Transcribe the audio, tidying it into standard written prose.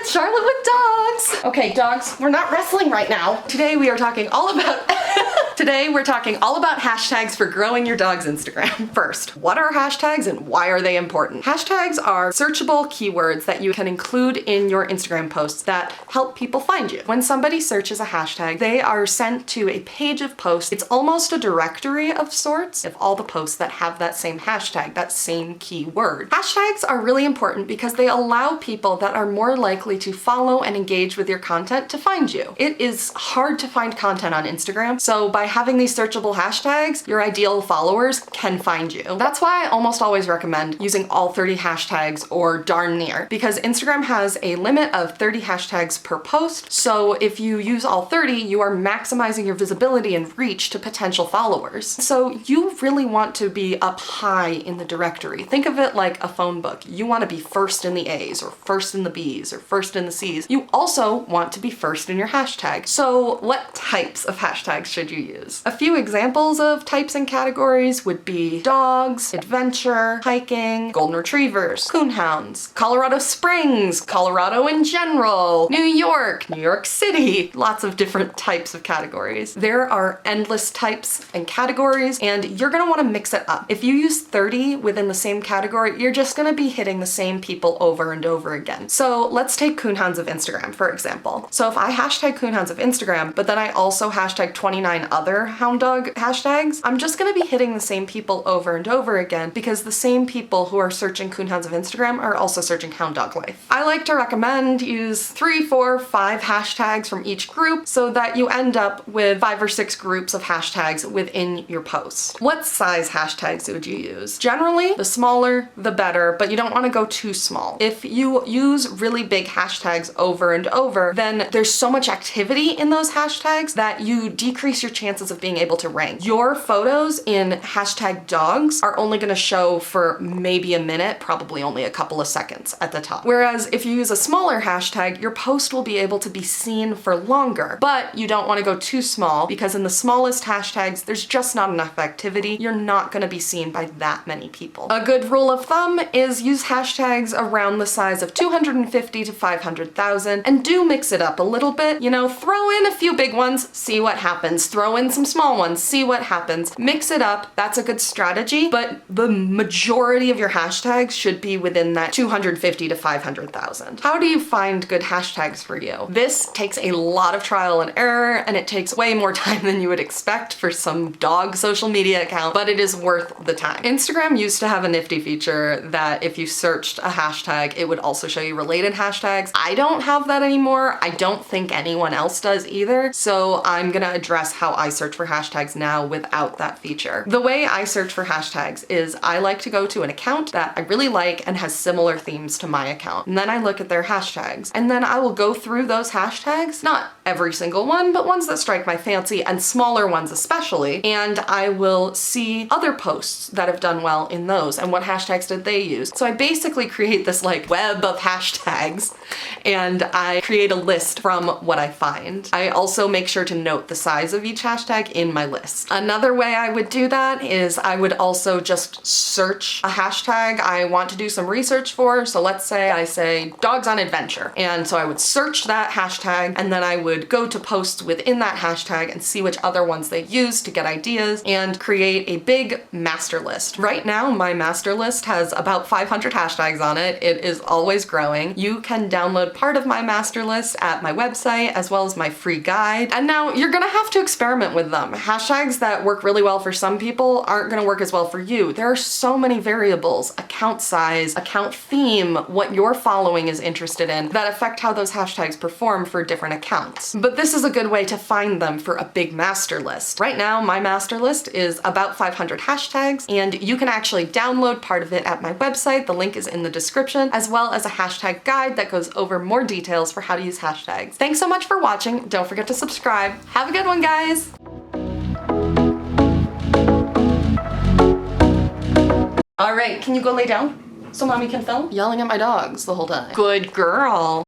it's Charlotte with dogs. Okay, dogs, we're not wrestling right now. Today we are talking all about Today we're talking all about hashtags for growing your dog's Instagram. First, what are hashtags and why are they important? Hashtags are searchable keywords that you can include in your Instagram posts that help people find you. When somebody searches a hashtag, they are sent to a page of posts. It's almost a directory of sorts of all the posts that have that same hashtag, that same keyword. Hashtags are really important because they allow people that are more likely to follow and engage with your content to find you. It is hard to find content on Instagram, so by having these searchable hashtags, your ideal followers can find you. That's why I almost always recommend using all 30 hashtags or darn near, because Instagram has a limit of 30 hashtags per post. So if you use all 30, you are maximizing your visibility and reach to potential followers. So you really want to be up high in the directory. Think of it like a phone book. You want to be first in the A's or first in the B's or first in the C's. You also want to be first in your hashtag. So what types of hashtags should you use? A few examples of types and categories would be dogs, adventure, hiking, golden retrievers, coonhounds, Colorado Springs, Colorado in general, New York City, lots of different types of categories. There are endless types and categories, and you're gonna wanna mix it up. If you use 30 within the same category, you're just gonna be hitting the same people over and over again. So let's take coonhounds of Instagram, for example. So if I hashtag coonhounds of Instagram, but then I also hashtag 29 other hound dog hashtags, I'm just gonna be hitting the same people over and over again because the same people who are searching coonhounds of Instagram are also searching hound dog life. I like to recommend use 3, 4, 5 hashtags from each group so that you end up with 5 or 6 groups of hashtags within your post. What size hashtags would you use? Generally, the smaller, the better, but you don't wanna go too small. If you use really big hashtags over and over, then there's so much activity in those hashtags that you decrease your chances of being able to rank. Your photos in hashtag dogs are only gonna show for maybe a minute, probably only a couple of seconds at the top. Whereas if you use a smaller hashtag, your post will be able to be seen for longer, but you don't wanna go too small because in the smallest hashtags, there's just not enough activity. You're not gonna be seen by that many people. A good rule of thumb is use hashtags around the size of 250 to 500,000 and do mix it up a little bit. You know, throw in a few big ones, see what happens. Throw in some small ones, see what happens. Mix it up, that's a good strategy, but the majority of your hashtags should be within that 250 to 500,000. How do you find good hashtags for you? This takes a lot of trial and error, and it takes way more time than you would expect for some dog social media account, but it is worth the time. Instagram used to have a nifty feature that if you searched a hashtag, it would also show you related hashtags. I don't have that anymore. I don't think anyone else does either, so I'm gonna address how I search for hashtags now without that feature. The way I search for hashtags is I like to go to an account that I really like and has similar themes to my account. And then I look at their hashtags. And then I will go through those hashtags, not every single one, but ones that strike my fancy and smaller ones especially. And I will see other posts that have done well in those and what hashtags did they use. So I basically create this like web of hashtags and I create a list from what I find. I also make sure to note the size of each hashtag in my list. Another way I would do that is I would also just search a hashtag I want to do some research for. So let's say I say dogs on adventure. And so I would search that hashtag and then I would go to posts within that hashtag and see which other ones they use to get ideas and create a big master list. Right now, my master list has about 500 hashtags on it. It is always growing. You can download part of my master list at my website as well as my free guide. And now you're gonna have to experiment with them. Hashtags that work really well for some people aren't gonna work as well for you. There are so many variables, account size, account theme, what your following is interested in, that affect how those hashtags perform for different accounts. But this is a good way to find them for a big master list. Right now, my master list is about 500 hashtags, and you can actually download part of it at my website. The link is in the description, as well as a hashtag guide that goes over more details for how to use hashtags. Thanks so much for watching. Don't forget to subscribe. Have a good one, guys! All right, can you go lay down so mommy can film? Yelling at my dogs the whole time. Good girl.